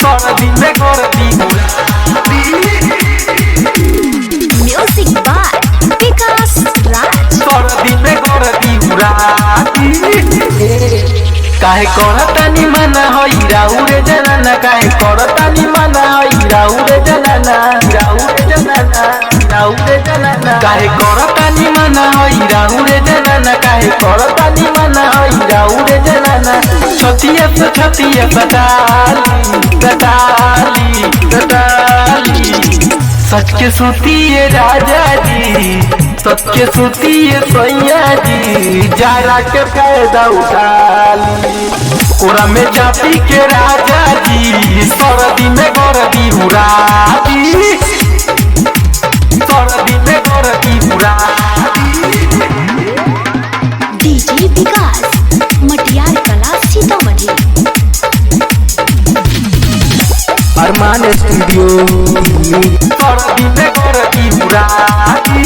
सरदी में गरदी music by विकास राज। सरदी में गरदी उड़ाती काहे करतानी मना होइरा उड़े जनाना काहे करतानी मना होइरा उड़े जनाना उड़े जनाना उड़े जनाना काहे करतानी मना होइरा उड़े जनाना काहे करतानी मना होइरा उड़े जनाना छतिया से छतिया कटाली सच के सुतिए राजा जी सच के सुतिए सैया जी जारा के फायदा उठाली कोरा में चापी के राजा जी सरदी में गरदी उड़ाती सरदी में गरदी उड़ाती। डीजे विकास मटियार कला सीतामढ़ी। अरमान स्टूडियो सरदी में गरदी उड़ाती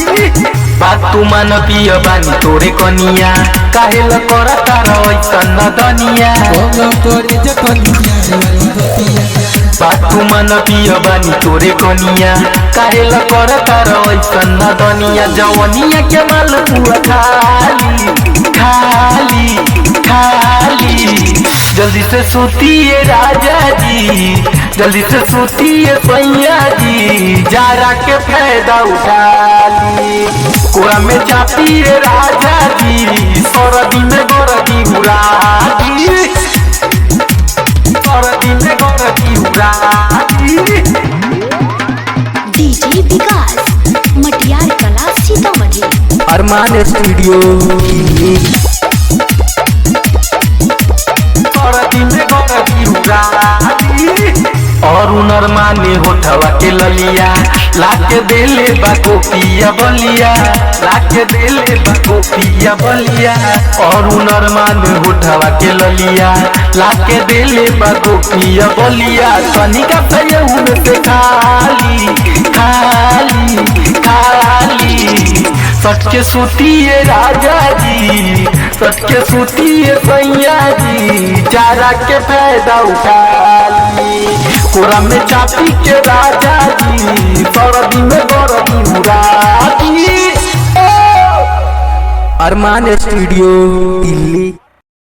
बात तू मान पिया बानी तोरे कनिया काहे ल करता रइसन दनिया बात तू मान पिया बानी तोरे कनिया काहे ल करता रइसन दनिया जवनिया के माल पुआ खाली जल्दी से सूतिए राजा जी जल्दी से सूतिए सैया जी जारा के फायदा उठाली कोरा में चापिए राजा जी सरदी में गरदी उड़ाती सरदी में गरदी उड़ाती। डीजे विकास मटियार कला सीतामढ़ी। अरमान स्टूडियो सरदी में गरदी उड़ाती और नरमा ने होठवा के ललिया लाके देले बाको पिया बलिया लाके देले बाको पिया बलिया और नरमा ने होठवा के ललिया लाके देले बाको पिया बलिया तनिका सये उनसे खाली सच के सूतिए राजा जी सच के सूतिए सैया जी जारा के फायदा उठाली कोरा में चापी के राजा जी सरदी में गरदी उड़ाती। अरमान स्टूडियो दिल्ली।